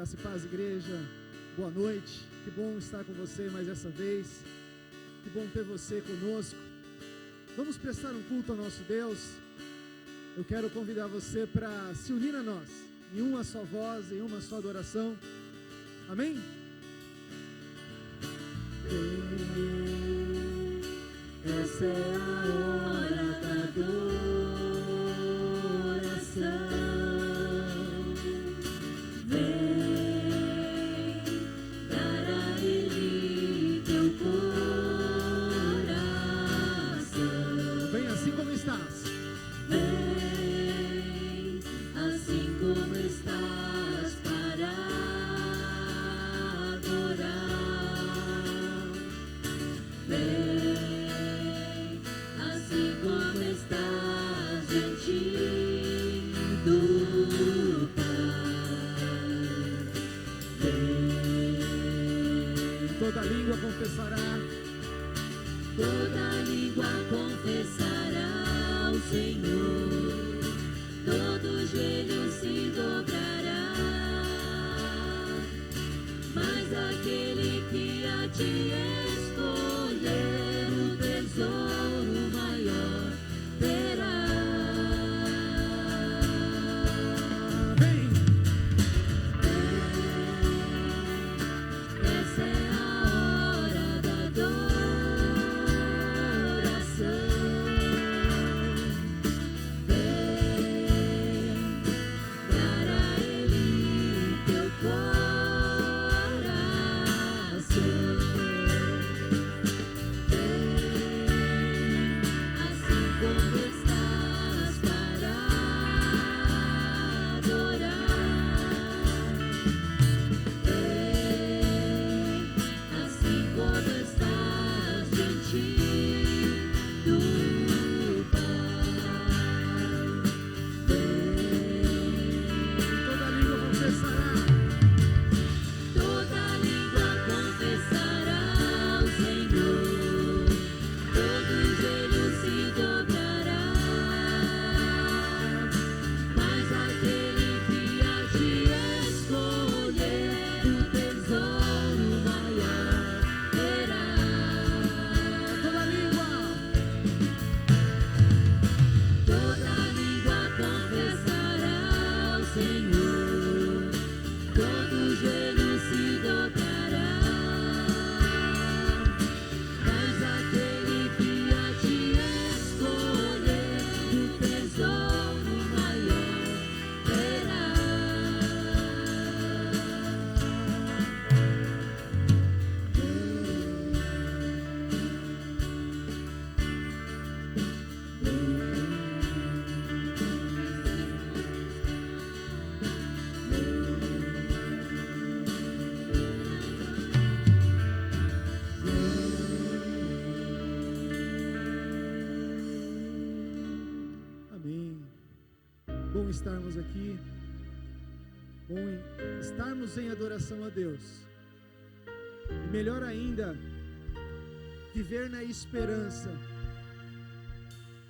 Graça e paz, igreja. Boa noite. Que bom estar com você mais essa vez. Que bom ter você conosco. Vamos prestar um culto ao nosso Deus. Eu quero convidar você para se unir a nós, em uma só voz, em uma só adoração. Amém? Essa é a hora da adoração. Confessará, toda língua confessará ao Senhor, todo joelho se dobrará, mas aquele que a ti escolher o tesouro maior terá. Estarmos aqui, bom estarmos em adoração a Deus, e melhor ainda, viver na esperança,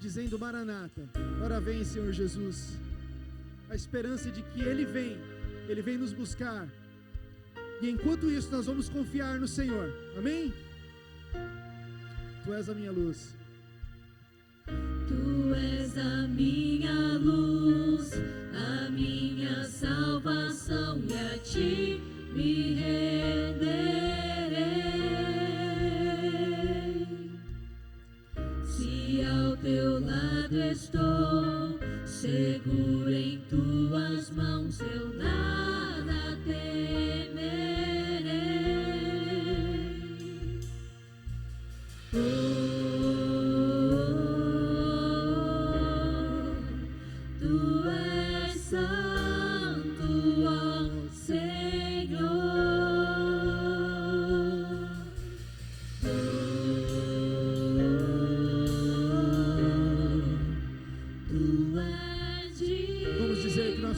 dizendo Maranata, ora vem Senhor Jesus, a esperança de que Ele vem nos buscar, e enquanto isso nós vamos confiar no Senhor, amém? Tu és a minha luz. Tu és a minha luz, a minha salvação, e a ti me renderei. Se ao teu lado estou, seguro em tuas mãos, eu nada temerei.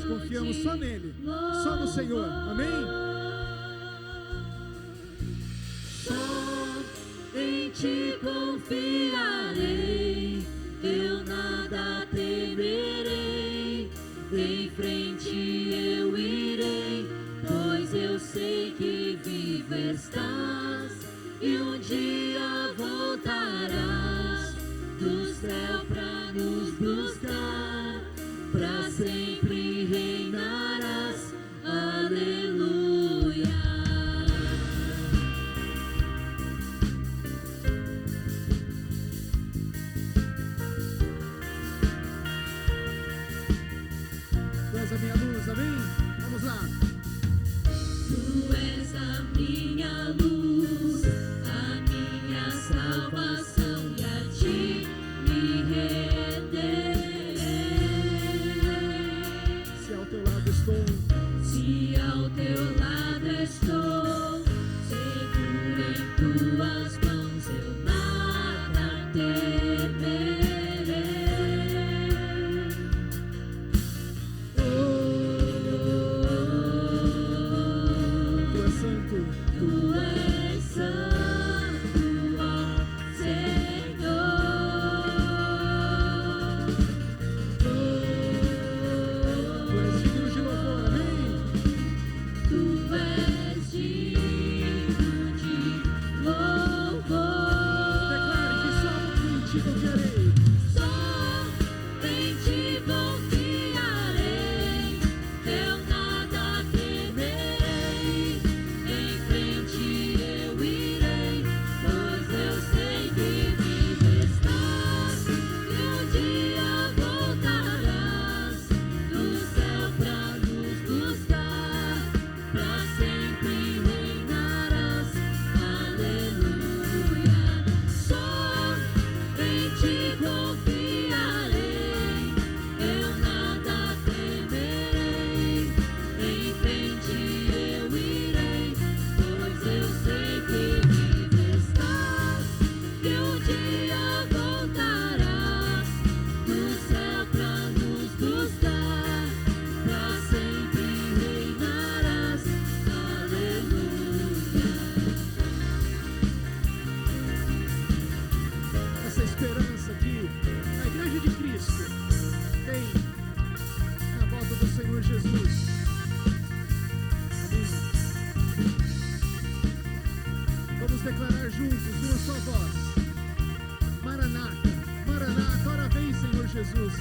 Confiamos só nele, só no Senhor, amém? Só em ti confiarei, eu nada temerei, em frente eu irei, pois estás e um dia voltarás do céu pra nos buscar, pra sempre reinarás. Aleluia. Tu és a minha luz, amém? Vamos lá. Tu és a minha luz, a minha salvação, e a ti me renderei. Se ao teu lado estou, se ao teu lado estou, seguro em tuas mãos, eu nada temerei. tu és santo. Tu és santo, ó Senhor. Tu és digno de louvor, amém? Tu és digno de louvor. Declare que só em ti confiarei. Só em ti confiarei, eu nada temerei. Em frente eu irei, pois eu sei que vivo estás e um dia voltarás do céu pra nos buscar, pra sempre reinarás. Aleluia. Só em ti confiarei, eu nada temerei. Em frente eu irei, pois eu sei que vivo estás e um dia voltarás do céu pra nos buscar, pra sempre reinarás. Aleluia. Essa esperança que a Igreja de Cristo tem na volta do Senhor Jesus. Amém. Vamos declarar juntos, numa só voz: Maranata, Maranata, ora vem, Senhor Jesus.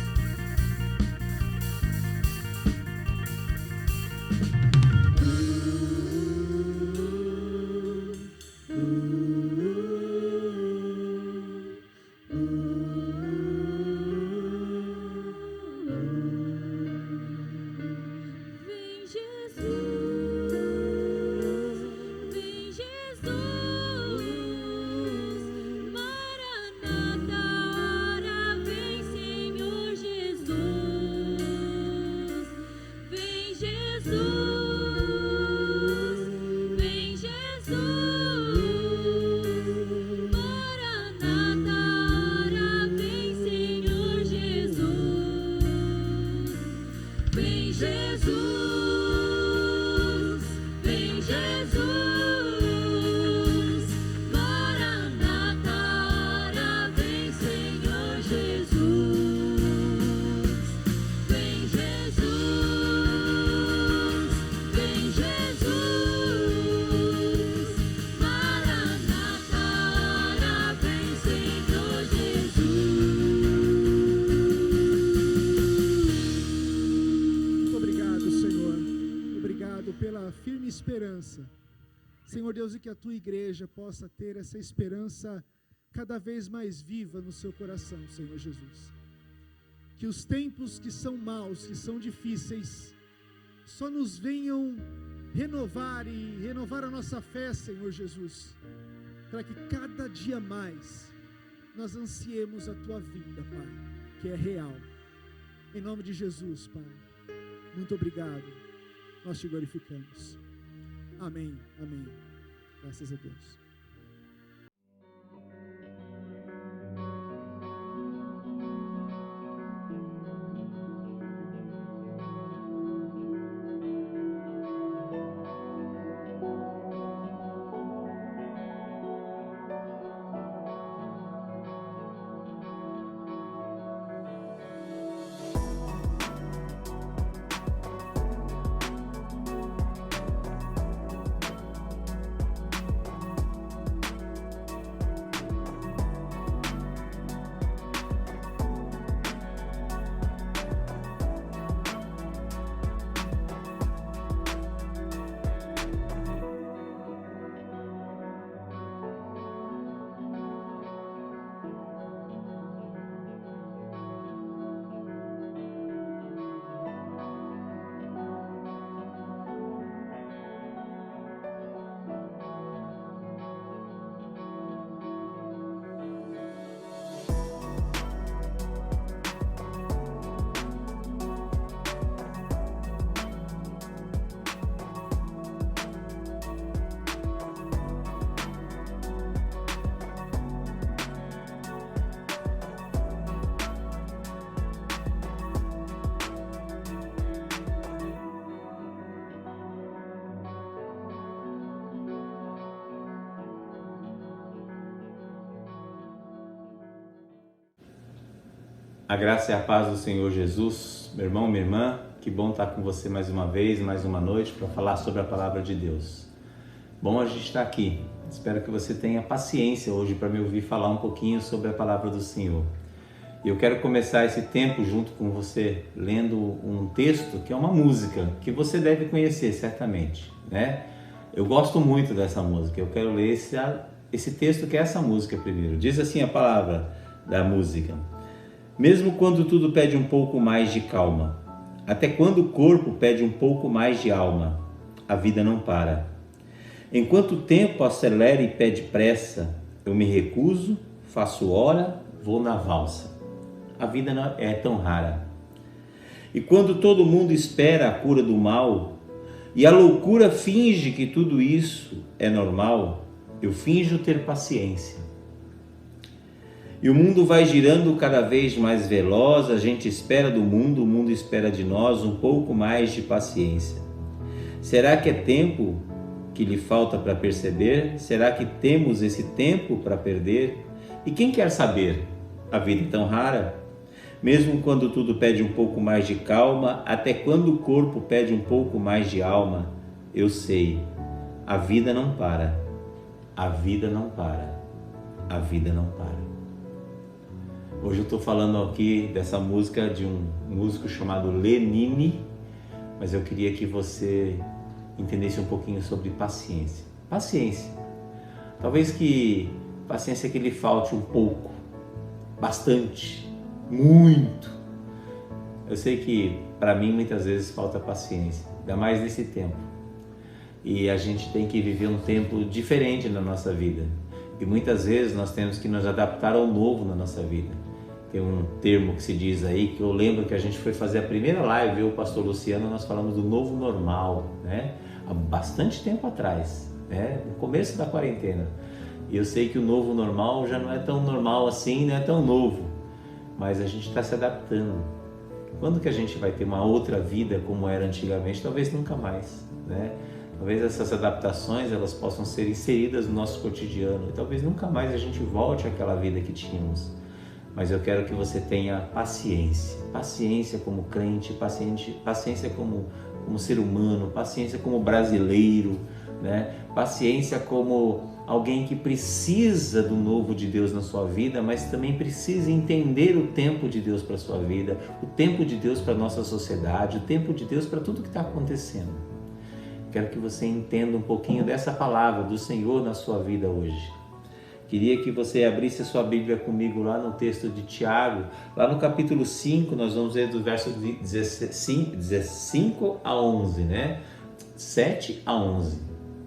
Vem Jesus, vem Jesus, Maranata, ora vem, Senhor Jesus. Vem Jesus, vem Jesus, Maranata, ora vem, Senhor Jesus. Vem Jesus, vem Jesus, Maranata, ora vem, Senhor Jesus. Vem Jesus, vem Jesus, Maranata, ora vem, Senhor Jesus. Muito obrigado, Senhor. Obrigado pela firme esperança. Senhor Deus, e que a tua igreja possa ter essa esperança cada vez mais viva no seu coração, Senhor Jesus. Que os tempos que são maus, que são difíceis, só nos venham renovar e renovar a nossa fé, Senhor Jesus, para que cada dia mais nós ansiemos a tua vinda, Pai, que é real. Em nome de Jesus, Pai, muito obrigado. Nós te glorificamos. Amém, amém. Graças a Deus. A graça e a paz do Senhor Jesus, meu irmão, minha irmã, que bom estar com você mais uma vez, mais uma noite, para falar sobre a palavra de Deus. Bom a gente estar aqui, espero que você tenha paciência hoje para me ouvir falar um pouquinho sobre a palavra do Senhor. Eu quero começar esse tempo junto com você, lendo um texto que é uma música, que você deve conhecer certamente, né? Eu gosto muito dessa música, eu quero ler esse texto que é essa música primeiro. Diz assim a palavra da música: mesmo quando tudo pede um pouco mais de calma, até quando o corpo pede um pouco mais de alma, a vida não para. Enquanto o tempo acelera e pede pressa, eu me recuso, faço hora, vou na valsa. A vida não é tão rara. E quando todo mundo espera a cura do mal, e a loucura finge que tudo isso é normal, eu finjo ter paciência. E o mundo vai girando cada vez mais veloz, a gente espera do mundo, o mundo espera de nós um pouco mais de paciência. Será que é tempo que lhe falta para perceber? Será que temos esse tempo para perder? E quem quer saber? A vida é tão rara? Mesmo quando tudo pede um pouco mais de calma, até quando o corpo pede um pouco mais de alma, eu sei, a vida não para, a vida não para, a vida não para. Hoje eu estou falando aqui dessa música de um músico chamado Lenine, mas eu queria que você entendesse um pouquinho sobre paciência. Paciência. Talvez que paciência que lhe falte um pouco, bastante, muito. Eu sei que para mim muitas vezes falta paciência, ainda mais nesse tempo. E a gente tem que viver um tempo diferente na nossa vida. E muitas vezes nós temos que nos adaptar ao novo na nossa vida. Tem um termo que se diz aí, que eu lembro que a gente foi fazer a primeira live, eu e o pastor Luciano, nós falamos do novo normal, né? Há bastante tempo atrás, né? No começo da quarentena. E eu sei que o novo normal já não é tão normal assim, não é tão novo, mas a gente está se adaptando. Quando que a gente vai ter uma outra vida como era antigamente? Talvez nunca mais, né? Talvez essas adaptações elas possam ser inseridas no nosso cotidiano e talvez nunca mais a gente volte àquela vida que tínhamos. Mas eu quero que você tenha paciência, paciência como crente, paciência como ser humano, paciência como brasileiro, né? Paciência como alguém que precisa do novo de Deus na sua vida, mas também precisa entender o tempo de Deus para a sua vida, o tempo de Deus para a nossa sociedade, o tempo de Deus para tudo que está acontecendo. Quero que você entenda um pouquinho dessa palavra do Senhor na sua vida hoje. Queria que você abrisse a sua Bíblia comigo lá no texto de Tiago, lá no capítulo 5, nós vamos ler do verso 5 a 11, né? 7 a 11.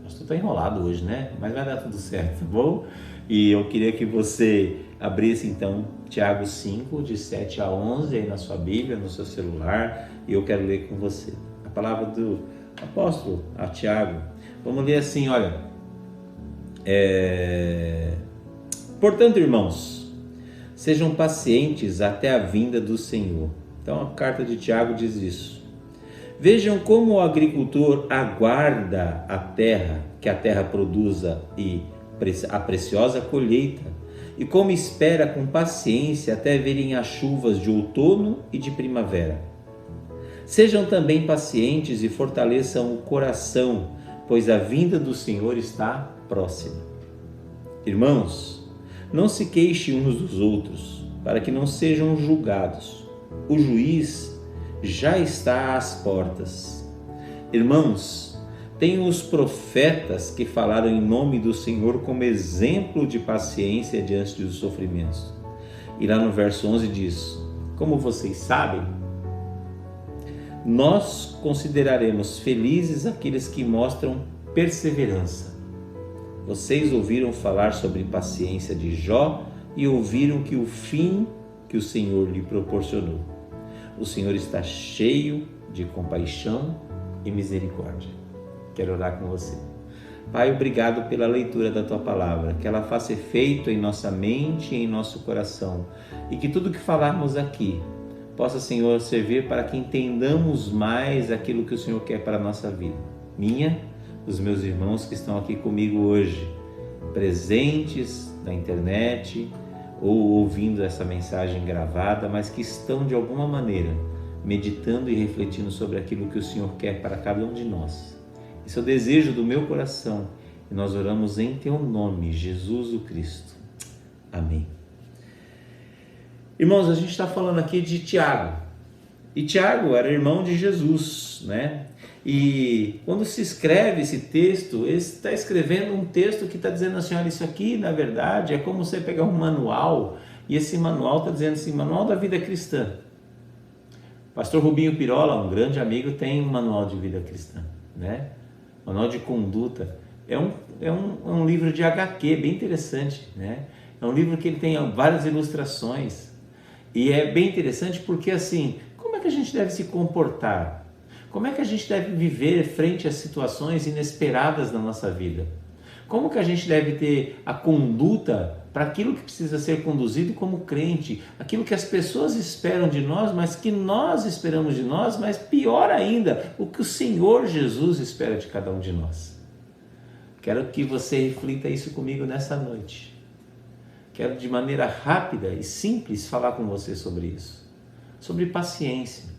Acho que eu estou enrolado hoje, né? Mas vai dar tudo certo, tá bom? E eu queria que você abrisse então Tiago 5, de 7 a 11, aí na sua Bíblia, no seu celular, e eu quero ler com você. A palavra do apóstolo a Tiago. Vamos ler assim, olha. Portanto, irmãos, sejam pacientes até a vinda do Senhor. Então a carta de Tiago diz isso. Vejam como o agricultor aguarda a terra, que a terra produza e a preciosa colheita, e como espera com paciência até verem as chuvas de outono e de primavera. Sejam também pacientes e fortaleçam o coração, pois a vinda do Senhor está próxima. Irmãos, não se queixem uns dos outros, para que não sejam julgados. O juiz já está às portas. Irmãos, tenham os profetas que falaram em nome do Senhor como exemplo de paciência diante dos sofrimentos. E lá no verso 11 diz: como vocês sabem, nós consideraremos felizes aqueles que mostram perseverança. Vocês ouviram falar sobre a paciência de Jó e ouviram que o fim que o Senhor lhe proporcionou. O Senhor está cheio de compaixão e misericórdia. Quero orar com você. Pai, obrigado pela leitura da Tua Palavra, que ela faça efeito em nossa mente e em nosso coração, e que tudo que falarmos aqui possa, Senhor, servir para que entendamos mais aquilo que o Senhor quer para a nossa vida. Minha, dos meus irmãos que estão aqui comigo hoje, presentes na internet ou ouvindo essa mensagem gravada, mas que estão de alguma maneira meditando e refletindo sobre aquilo que o Senhor quer para cada um de nós. Esse é o desejo do meu coração e nós oramos em Teu nome, Jesus o Cristo. Amém. Irmãos, a gente está falando aqui de Tiago. E Tiago era irmão de Jesus, né? E quando se escreve esse texto, ele está escrevendo um texto que está dizendo assim, olha, isso aqui na verdade é como você pegar um manual, e esse manual está dizendo assim, manual da vida cristã. Pastor Rubinho Pirola, um grande amigo, tem um manual de vida cristã, né? Manual de conduta. É um livro de HQ, bem interessante, né? É um livro que ele tem várias ilustrações, e é bem interessante porque assim, como é que a gente deve se comportar? Como é que a gente deve viver frente às situações inesperadas na nossa vida? Como que a gente deve ter a conduta para aquilo que precisa ser conduzido como crente? Aquilo que as pessoas esperam de nós, mas que nós esperamos de nós, mas pior ainda, o que o Senhor Jesus espera de cada um de nós. Quero que você reflita isso comigo nessa noite. Quero de maneira rápida e simples falar com você sobre isso. Sobre paciência.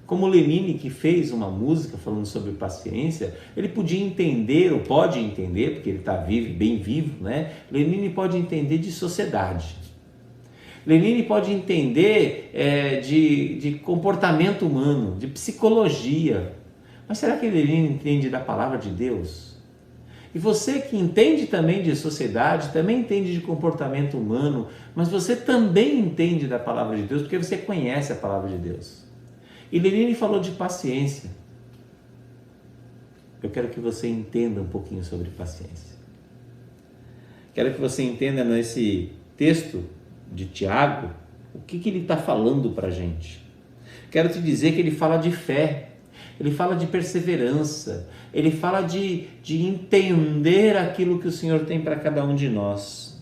Como Lenine, que fez uma música falando sobre paciência, ele podia entender, ou pode entender, porque ele está vivo, bem vivo, né? Lenine pode entender de sociedade. Lenine pode entender de comportamento humano, de psicologia. Mas será que Lenine entende da palavra de Deus? E você que entende também de sociedade, também entende de comportamento humano, mas você também entende da palavra de Deus, porque você conhece a palavra de Deus. E Lenine falou de paciência. Eu quero que você entenda um pouquinho sobre paciência. Quero que você entenda nesse texto de Tiago, o que ele está falando para a gente. Quero te dizer que ele fala de fé, ele fala de perseverança, ele fala de entender aquilo que o Senhor tem para cada um de nós.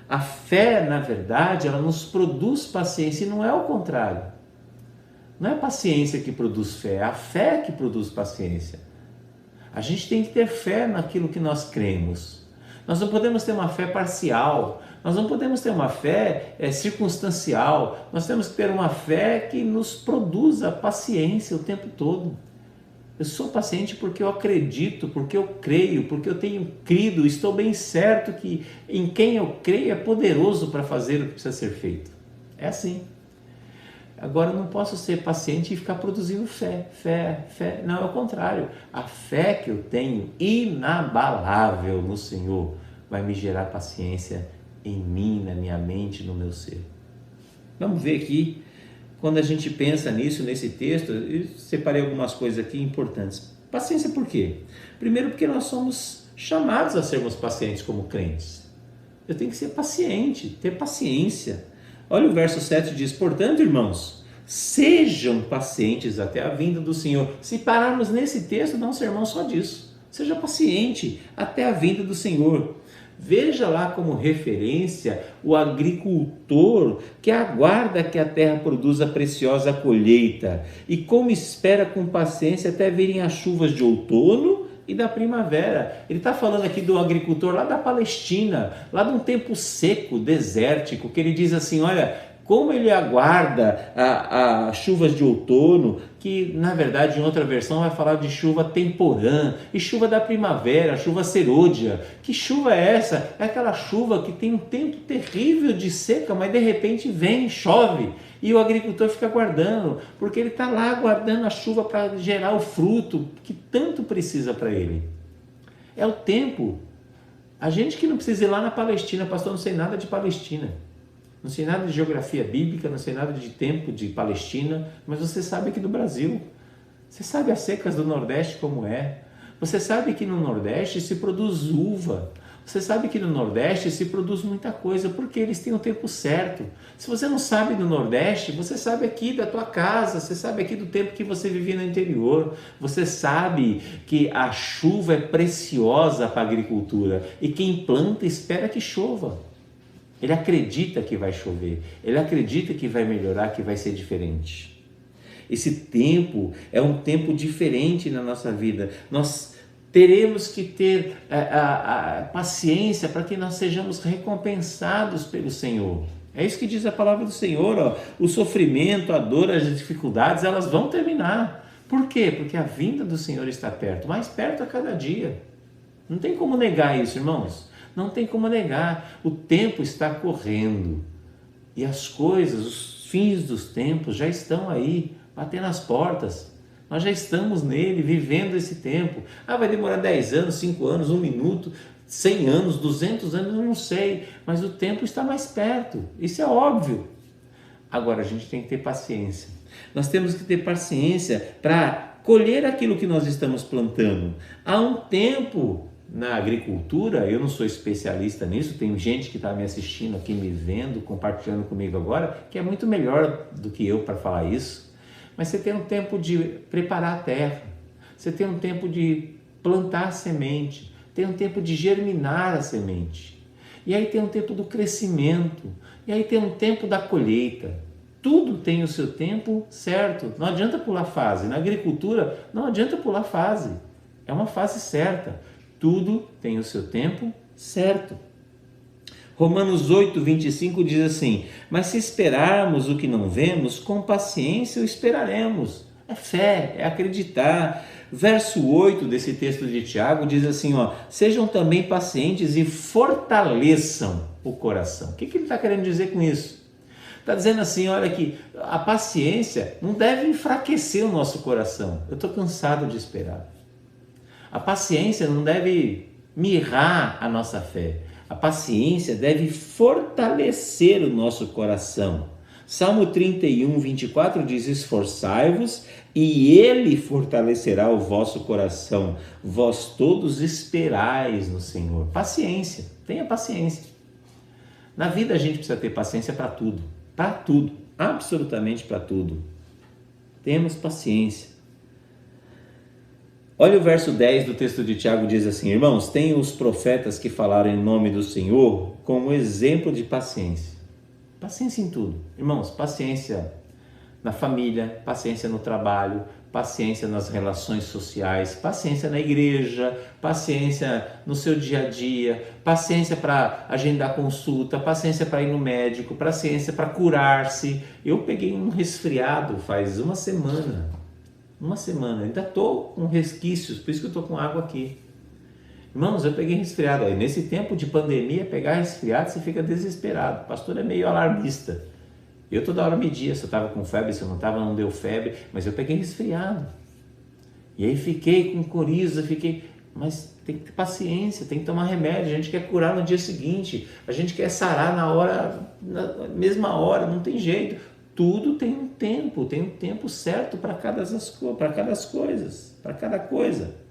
A fé, na verdade, ela nos produz paciência e não é o contrário. Não é a paciência que produz fé, é a fé que produz paciência. A gente tem que ter fé naquilo que nós cremos. Nós não podemos ter uma fé parcial, nós não podemos ter uma fé circunstancial, nós temos que ter uma fé que nos produza paciência o tempo todo. Eu sou paciente porque eu acredito, porque eu creio, porque eu tenho crido, estou bem certo que em quem eu creio é poderoso para fazer o que precisa ser feito. É assim. Agora eu não posso ser paciente e ficar produzindo fé. Não, é o contrário. A fé que eu tenho, inabalável no Senhor, vai me gerar paciência em mim, na minha mente, no meu ser. Vamos ver aqui, quando a gente pensa nisso, nesse texto, eu separei algumas coisas aqui importantes. Paciência por quê? Primeiro porque nós somos chamados a sermos pacientes como crentes. Eu tenho que ser paciente, ter paciência. Olha o verso 7 diz, portanto, irmãos, sejam pacientes até a vinda do Senhor. Se pararmos nesse texto, dá um sermão só disso. Seja paciente até a vinda do Senhor. Veja lá como referência o agricultor que aguarda que a terra produza preciosa colheita e como espera com paciência até virem as chuvas de outono e da primavera. Ele está falando aqui do agricultor lá da Palestina, lá de um tempo seco, desértico, que ele diz assim, olha, como ele aguarda as chuvas de outono, que na verdade em outra versão vai falar de chuva temporã, e chuva da primavera, chuva serôdia. Que chuva é essa? É aquela chuva que tem um tempo terrível de seca, mas de repente vem, chove, e o agricultor fica aguardando, porque ele está lá aguardando a chuva para gerar o fruto que tanto precisa para ele. É o tempo. A gente que não precisa ir lá na Palestina, pastor, não sei nada de Palestina. Não sei nada de geografia bíblica, não sei nada de tempo de Palestina, mas você sabe aqui do Brasil. Você sabe as secas do Nordeste como é. Você sabe que no Nordeste se produz uva. Você sabe que no Nordeste se produz muita coisa, porque eles têm o tempo certo. Se você não sabe do Nordeste, você sabe aqui da tua casa, você sabe aqui do tempo que você vivia no interior. Você sabe que a chuva é preciosa para a agricultura e quem planta espera que chova. Ele acredita que vai chover, ele acredita que vai melhorar, que vai ser diferente. Esse tempo é um tempo diferente na nossa vida. Nós Teremos que ter a paciência para que nós sejamos recompensados pelo Senhor. É isso que diz a palavra do Senhor, ó. O sofrimento, a dor, as dificuldades, elas vão terminar. Por quê? Porque a vinda do Senhor está perto, mais perto a cada dia. Não tem como negar isso, irmãos. Não tem como negar. O tempo está correndo. E as coisas, os fins dos tempos já estão aí, batendo as portas. Nós já estamos nele, vivendo esse tempo. Vai demorar 10 anos, 5 anos, 1 minuto, 100 anos, 200 anos, eu não sei. Mas o tempo está mais perto. Isso é óbvio. Agora, a gente tem que ter paciência. Nós temos que ter paciência para colher aquilo que nós estamos plantando. Há um tempo na agricultura, eu não sou especialista nisso, tem gente que está me assistindo aqui, me vendo, compartilhando comigo agora, que é muito melhor do que eu para falar isso. Mas você tem um tempo de preparar a terra, você tem um tempo de plantar a semente, tem um tempo de germinar a semente, e aí tem um tempo do crescimento, e aí tem um tempo da colheita. Tudo tem o seu tempo certo, não adianta pular fase. Na agricultura não adianta pular fase, é uma fase certa. Tudo tem o seu tempo certo. Romanos 8:25 diz assim: mas se esperarmos o que não vemos, com paciência o esperaremos. É fé, é acreditar. Verso 8 desse texto de Tiago diz assim, ó: sejam também pacientes e fortaleçam o coração. O que ele está querendo dizer com isso? Está dizendo assim, olha aqui, a paciência não deve enfraquecer o nosso coração. Eu estou cansado de esperar. A paciência não deve mirrar a nossa fé. A paciência deve fortalecer o nosso coração. Salmo 31:24 diz: esforçai-vos e ele fortalecerá o vosso coração. Vós todos esperais no Senhor. Paciência, tenha paciência. Na vida a gente precisa ter paciência para tudo, absolutamente para tudo. Temos paciência. Olha o verso 10 do texto de Tiago, diz assim: irmãos, tenham os profetas que falaram em nome do Senhor como exemplo de paciência. Paciência em tudo. Irmãos, paciência na família, paciência no trabalho, paciência nas relações sociais, paciência na igreja, paciência no seu dia a dia, paciência para agendar consulta, paciência para ir no médico, paciência para curar-se. Eu peguei um resfriado faz uma semana, ainda estou com resquícios, por isso que eu estou com água aqui. Irmãos, eu peguei resfriado. Aí, nesse tempo de pandemia, pegar resfriado, você fica desesperado. O pastor é meio alarmista. Eu toda hora media se eu estava com febre, se eu não estava, não deu febre, mas eu peguei resfriado. E aí fiquei com coriza, mas tem que ter paciência, tem que tomar remédio, a gente quer curar no dia seguinte, a gente quer sarar na mesma hora, não tem jeito. Tudo tem um tempo certo para cada coisa.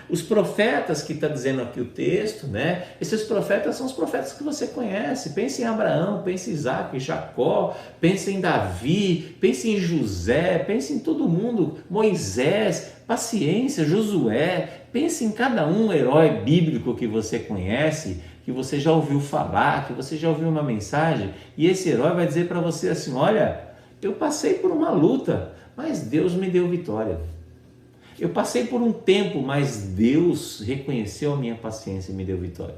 Os profetas que está dizendo aqui o texto, né? Esses profetas são os profetas que você conhece. Pense em Abraão, pense em Isaac, Jacó, pense em Davi, pense em José, pense em todo mundo, Moisés, paciência, Josué. Pense em cada um herói bíblico que você conhece, que você já ouviu falar, que você já ouviu uma mensagem, e esse herói vai dizer para você assim: olha, eu passei por uma luta, mas Deus me deu vitória. Eu passei por um tempo, mas Deus reconheceu a minha paciência e me deu vitória.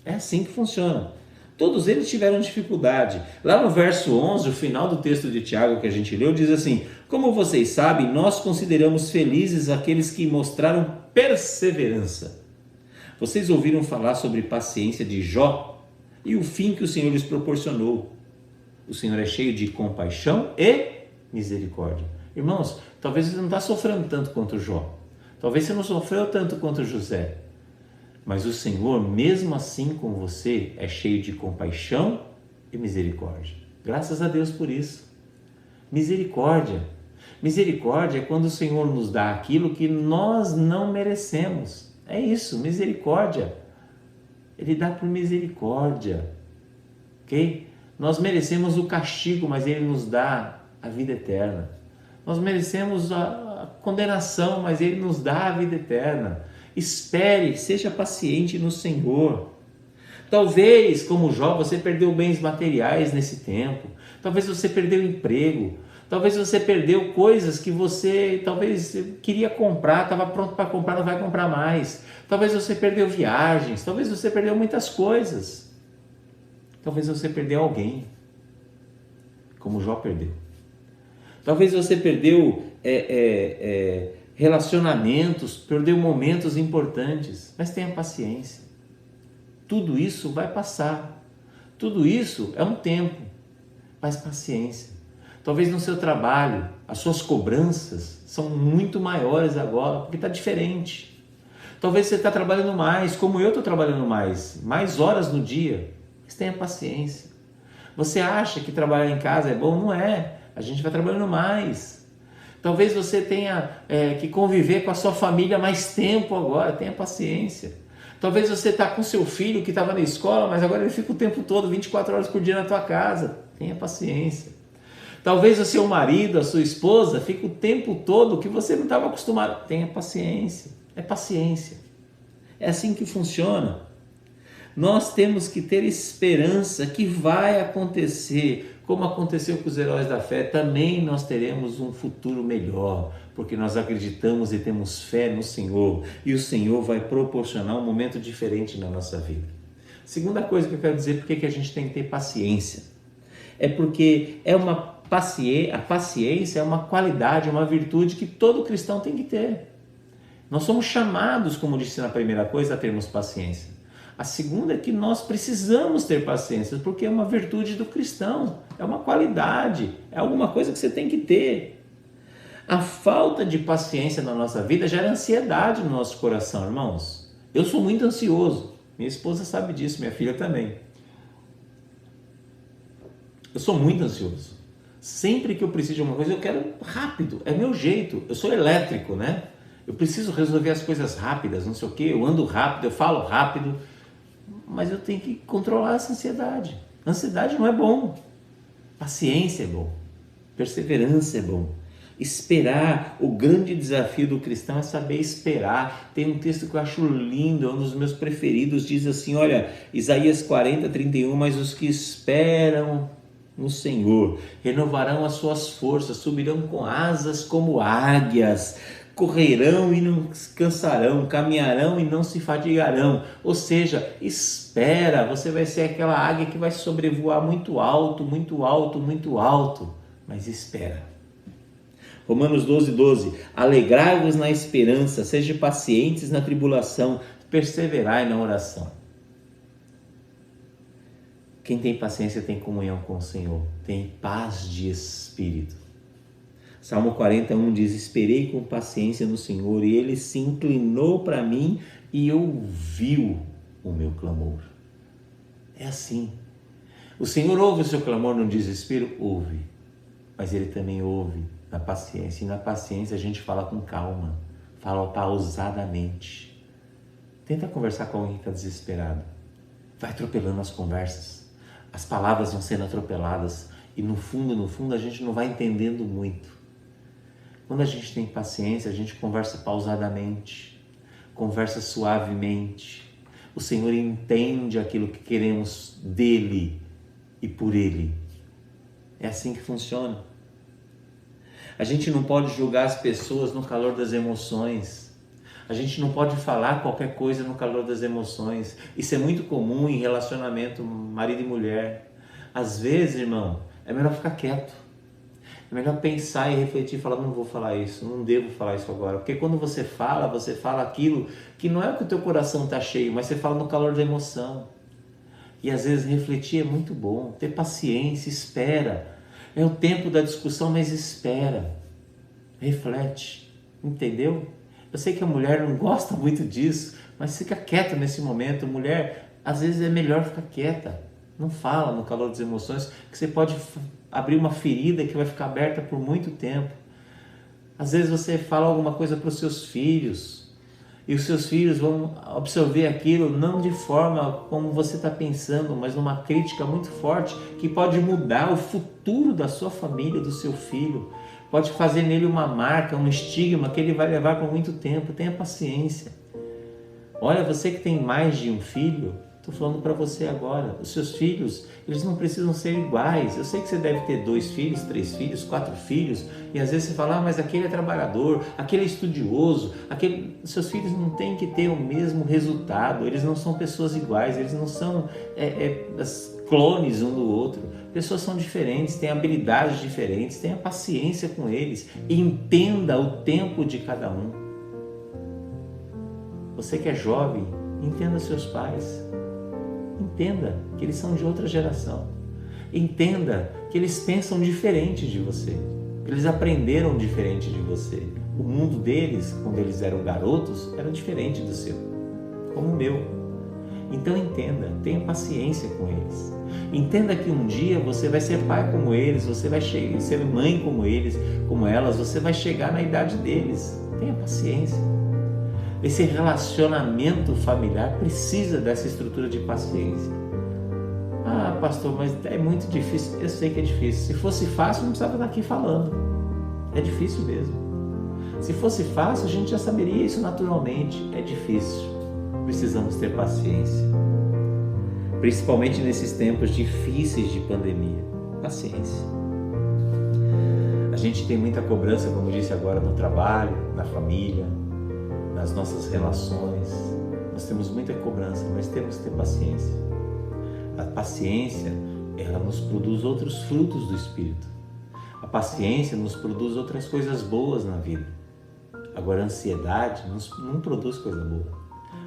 É assim que funciona. Todos eles tiveram dificuldade. Lá no verso 11, o final do texto de Tiago que a gente leu, diz assim: como vocês sabem, nós consideramos felizes aqueles que mostraram perseverança. Vocês ouviram falar sobre paciência de Jó e o fim que o Senhor lhes proporcionou. O Senhor é cheio de compaixão e misericórdia. Irmãos, talvez você não está sofrendo tanto quanto Jó. Talvez você não sofreu tanto quanto José. Mas o Senhor, mesmo assim com você, é cheio de compaixão e misericórdia. Graças a Deus por isso. Misericórdia. Misericórdia é quando o Senhor nos dá aquilo que nós não merecemos. É isso, misericórdia. Ele dá por misericórdia. Ok? Nós merecemos o castigo, mas Ele nos dá a vida eterna. Nós merecemos a condenação, mas Ele nos dá a vida eterna. Espere, seja paciente no Senhor. Talvez, como Jó, você perdeu bens materiais nesse tempo. Talvez você perdeu emprego. Talvez você perdeu coisas que você talvez queria comprar, estava pronto para comprar, não vai comprar mais. Talvez você perdeu viagens, talvez você perdeu muitas coisas. Talvez você perdeu alguém, como Jó perdeu. Talvez você perdeu relacionamentos, perdeu momentos importantes, mas tenha paciência. Tudo isso vai passar. Tudo isso é um tempo, mas paciência. Talvez no seu trabalho, as suas cobranças são muito maiores agora, porque está diferente. Talvez você está trabalhando mais, como eu estou trabalhando mais horas no dia, mas tenha paciência. Você acha que trabalhar em casa é bom? Não é. A gente vai trabalhando mais. Talvez você tenha que conviver com a sua família mais tempo agora, tenha paciência. Talvez você está com seu filho que estava na escola, mas agora ele fica o tempo todo, 24 horas por dia na tua casa, tenha paciência. Talvez o seu marido, a sua esposa, fique o tempo todo que você não estava acostumado. Tenha paciência. É paciência. É assim que funciona. Nós temos que ter esperança que vai acontecer. Como aconteceu com os heróis da fé, também nós teremos um futuro melhor, porque nós acreditamos e temos fé no Senhor. E o Senhor vai proporcionar um momento diferente na nossa vida. Segunda coisa que eu quero dizer, porque que a gente tem que ter paciência. É porque a paciência é uma qualidade, uma virtude que todo cristão tem que ter. Nós somos chamados, como disse na primeira coisa, a termos paciência. A segunda é que nós precisamos ter paciência, porque é uma virtude do cristão, é uma qualidade, é alguma coisa que você tem que ter. A falta de paciência na nossa vida gera ansiedade no nosso coração, irmãos. Eu sou muito ansioso, minha esposa sabe disso, minha filha também. Eu sou muito ansioso. Sempre que eu preciso de uma coisa, eu quero rápido, é meu jeito. Eu sou elétrico, né? Eu preciso resolver as coisas rápidas, não sei o quê, eu ando rápido, eu falo rápido, mas eu tenho que controlar essa ansiedade. Ansiedade não é bom. Paciência é bom. Perseverança é bom. Esperar, o grande desafio do cristão é saber esperar. Tem um texto que eu acho lindo, é um dos meus preferidos, diz assim, olha, Isaías 40:31, mas os que esperam no Senhor renovarão as suas forças, subirão com asas como águias, correrão e não se cansarão, caminharão e não se fadigarão. Ou seja, espera, você vai ser aquela águia que vai sobrevoar muito alto, muito alto, muito alto, mas espera. Romanos 12:12, alegrai-vos na esperança, sejam pacientes na tribulação, perseverai na oração. Quem tem paciência tem comunhão com o Senhor, tem paz de espírito. Salmo 41 diz, esperei com paciência no Senhor e Ele se inclinou para mim e ouviu o meu clamor. É assim. O Senhor ouve o seu clamor no desespero? Ouve. Mas Ele também ouve na paciência. E na paciência a gente fala com calma, fala pausadamente. Tenta conversar com alguém que está desesperado. Vai atropelando as conversas. As palavras vão sendo atropeladas e no fundo a gente não vai entendendo muito. Quando a gente tem paciência, a gente conversa pausadamente, conversa suavemente. O Senhor entende aquilo que queremos dEle e por Ele. É assim que funciona. A gente não pode julgar as pessoas no calor das emoções. A gente não pode falar qualquer coisa no calor das emoções. Isso é muito comum em relacionamento marido e mulher. Às vezes, irmão, é melhor ficar quieto. É melhor pensar e refletir e falar, não vou falar isso, não devo falar isso agora. Porque quando você fala aquilo que não é o que o teu coração está cheio, mas você fala no calor da emoção. E às vezes refletir é muito bom, ter paciência, espera. É o tempo da discussão, mas espera. Reflete, entendeu? Eu sei que a mulher não gosta muito disso, mas fica quieta nesse momento. Mulher, às vezes é melhor ficar quieta. Não fala no calor das emoções, que você pode abrir uma ferida que vai ficar aberta por muito tempo. Às vezes você fala alguma coisa para os seus filhos e os seus filhos vão absorver aquilo não de forma como você está pensando, mas numa crítica muito forte que pode mudar o futuro da sua família, do seu filho. Pode fazer nele uma marca, um estigma que ele vai levar por muito tempo. Tenha paciência. Olha, você que tem mais de um filho, Estou falando para você agora. Os seus filhos, eles não precisam ser iguais. Eu sei que você deve ter 2 filhos, 3 filhos, 4 filhos, e às vezes você fala, mas aquele é trabalhador, aquele é estudioso, os seus filhos não têm que ter o mesmo resultado, eles não são pessoas iguais, eles não são clones um do outro. Pessoas são diferentes, têm habilidades diferentes, tenha paciência com eles, entenda o tempo de cada um. Você que é jovem, entenda seus pais. Entenda que eles são de outra geração. Entenda que eles pensam diferente de você. Eles aprenderam diferente de você. O mundo deles, quando eles eram garotos, era diferente do seu, como o meu. Então entenda, tenha paciência com eles. Entenda que um dia você vai ser pai como eles, você vai ser mãe como eles, como elas, você vai chegar na idade deles. Tenha paciência. Esse relacionamento familiar precisa dessa estrutura de paciência. Ah, pastor, mas é muito difícil. Eu sei que é difícil. Se fosse fácil, não precisava estar aqui falando. É difícil mesmo. Se fosse fácil, a gente já saberia isso naturalmente. É difícil. Precisamos ter paciência. Principalmente nesses tempos difíceis de pandemia. Paciência. A gente tem muita cobrança, como disse agora, no trabalho, na família, nas nossas relações. Nós temos muita cobrança, mas temos que ter paciência. A paciência, ela nos produz outros frutos do Espírito. A paciência nos produz outras coisas boas na vida. Agora, a ansiedade não produz coisa boa.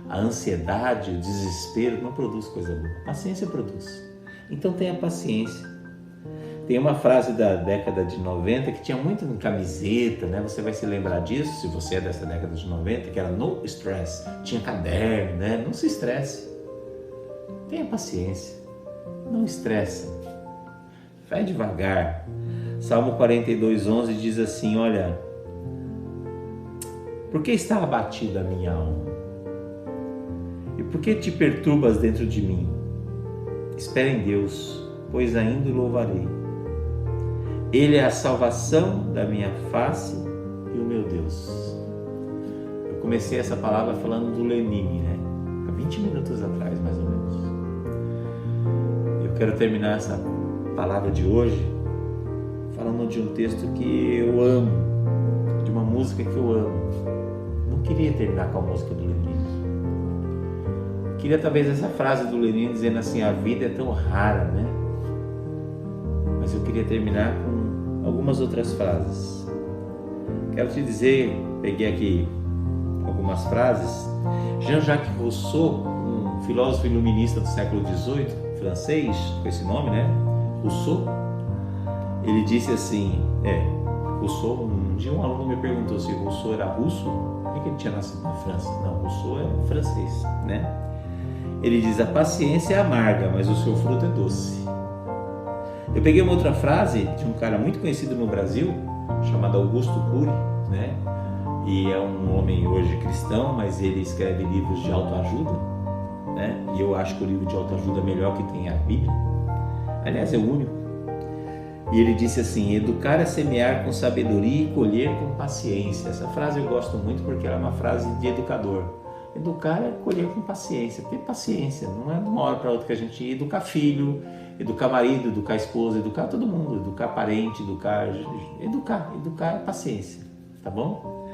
A ansiedade, o desespero não produz coisa boa. A paciência produz. Então tenha paciência. Tem uma frase da década de 90 que tinha muito em camiseta, né? Você vai se lembrar disso, se você é dessa década de 90, que era no stress. Tinha caderno, né? Não se estresse. Tenha paciência. Não estressa. Vai devagar. Salmo 42:11 diz assim, olha, por que está abatida a minha alma? E por que te perturbas dentro de mim? Espera em Deus, pois ainda o louvarei. Ele é a salvação da minha face e o meu Deus. Eu comecei essa palavra falando do Lenin, né? Há 20 minutos atrás, mais ou menos. Eu quero terminar essa palavra de hoje falando de um texto que eu amo, de uma música que eu amo. Não queria terminar com a música do Lenin. Queria talvez essa frase do Lenin dizendo assim, a vida é tão rara, né? Mas eu queria terminar com algumas outras frases. Quero te dizer, peguei aqui algumas frases. Jean-Jacques Rousseau, um filósofo iluminista do século XVIII, francês, com esse nome, né? Rousseau. Ele disse assim, Rousseau, um dia um aluno me perguntou se Rousseau era russo, por que ele tinha nascido na França? Não, Rousseau é francês, né? Ele diz, a paciência é amarga, mas o seu fruto é doce. Eu peguei uma outra frase de um cara muito conhecido no Brasil, chamado Augusto Cury, né? E é um homem hoje cristão, mas ele escreve livros de autoajuda, né? E eu acho que o livro de autoajuda melhor que tem a Bíblia. Aliás, é o único. E ele disse assim, educar é semear com sabedoria e colher com paciência. Essa frase eu gosto muito porque ela é uma frase de educador. Educar é colher com paciência, ter paciência, não é de uma hora para outra que a gente educar filho, educar marido, educar esposa, educar todo mundo, educar parente, educar é paciência, tá bom?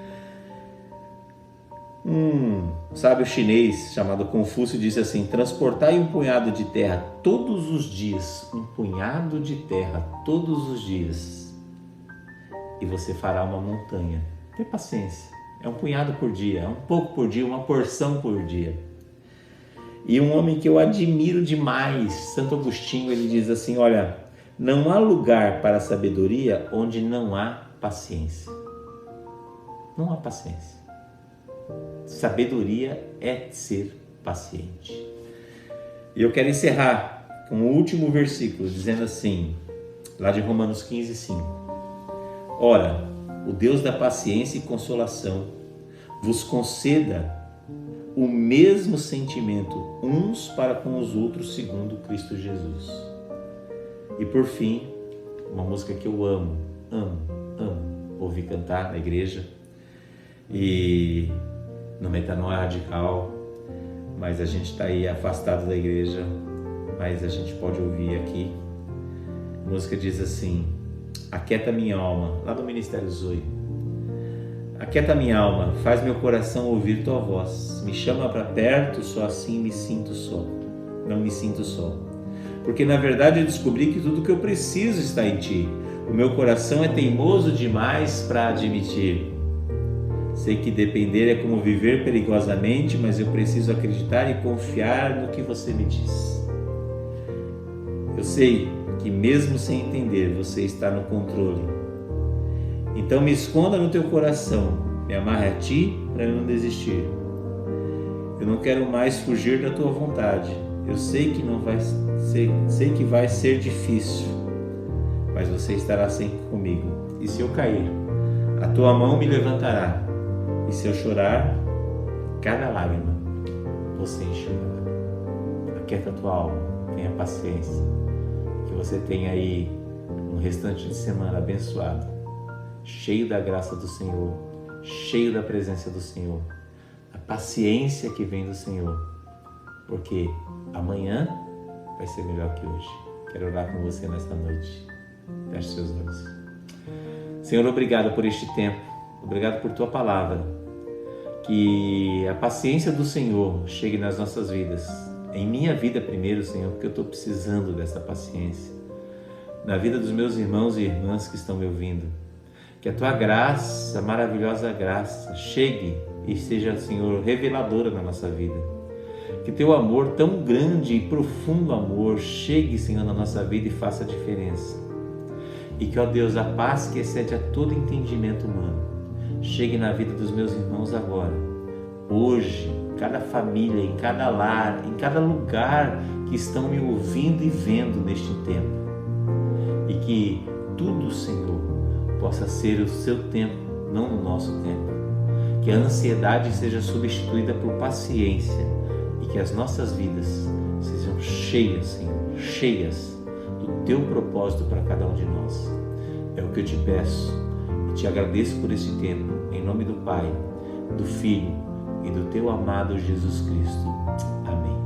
Sábio chinês chamado Confúcio disse assim, transportai um punhado de terra todos os dias, um punhado de terra todos os dias, e você fará uma montanha. Ter paciência. É um punhado por dia, é um pouco por dia, uma porção por dia. E um homem que eu admiro demais, Santo Agostinho, ele diz assim, olha, não há lugar para a sabedoria onde não há paciência. Não há paciência. Sabedoria é ser paciente. E eu quero encerrar com o último versículo, dizendo assim, lá de Romanos 15:5. Ora, o Deus da paciência e consolação vos conceda o mesmo sentimento uns para com os outros segundo Cristo Jesus. E por fim, uma música que eu amo ouvir cantar na igreja e no Metanoia Radical, mas a gente está aí afastado da igreja, mas a gente pode ouvir aqui. A música diz assim: aquieta minha alma, lá do Ministério Zoe. Aquieta minha alma, faz meu coração ouvir tua voz, me chama para perto, só assim me sinto só. Não me sinto só, porque na verdade eu descobri que tudo que eu preciso está em ti. O meu coração é teimoso demais para admitir. Sei que depender é como viver perigosamente, mas eu preciso acreditar e confiar no que você me diz. Eu sei que mesmo sem entender, você está no controle. Então me esconda no teu coração, me amarre a ti para eu não desistir. Eu não quero mais fugir da tua vontade. Eu sei que vai ser difícil, mas você estará sempre comigo. E se eu cair, a tua mão me levantará. E se eu chorar, cada lágrima você enxugará. Aquieta a tua alma, tenha paciência. Que você tenha aí um restante de semana abençoado, cheio da graça do Senhor, cheio da presença do Senhor, a paciência que vem do Senhor, porque amanhã vai ser melhor que hoje. Quero orar com você nesta noite. Feche seus olhos. Senhor, obrigado por este tempo, obrigado por tua palavra. Que a paciência do Senhor chegue nas nossas vidas, em minha vida primeiro, Senhor, porque eu estou precisando dessa paciência, na vida dos meus irmãos e irmãs que estão me ouvindo. Que a tua graça, a maravilhosa graça, chegue e seja, Senhor, reveladora na nossa vida. Que teu amor, tão grande e profundo amor, chegue, Senhor, na nossa vida e faça a diferença. E que, ó Deus, a paz que excede a todo entendimento humano, chegue na vida dos meus irmãos agora, hoje, em cada família, em cada lar, em cada lugar que estão me ouvindo e vendo neste tempo. E que tudo, Senhor, possa ser o seu tempo, não o nosso tempo. Que a ansiedade seja substituída por paciência e que as nossas vidas sejam cheias, Senhor, cheias do teu propósito para cada um de nós. É o que eu te peço. Te agradeço por esse tempo, em nome do Pai, do Filho e do teu amado Jesus Cristo. Amém.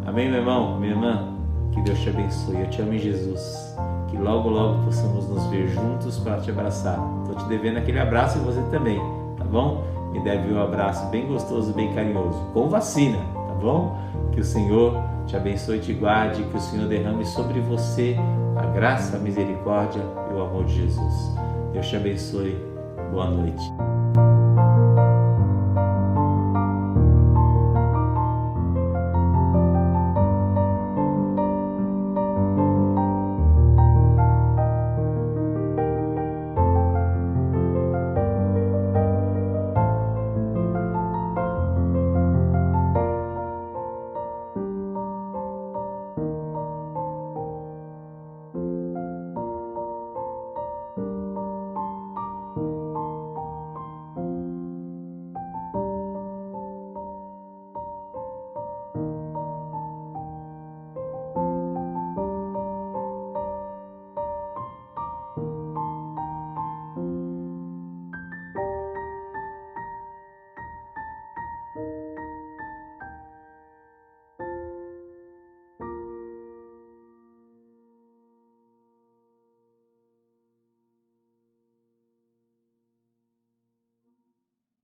Amém, meu irmão, minha irmã. Que Deus te abençoe. Eu te amo em Jesus. Que logo, logo possamos nos ver juntos para te abraçar. Estou te devendo aquele abraço e você também, tá bom? Me deve um abraço bem gostoso, bem carinhoso, com vacina, tá bom? Que o Senhor te abençoe e te guarde, que o Senhor derrame sobre você a graça, a misericórdia e o amor de Jesus. Deus te abençoe. Boa noite.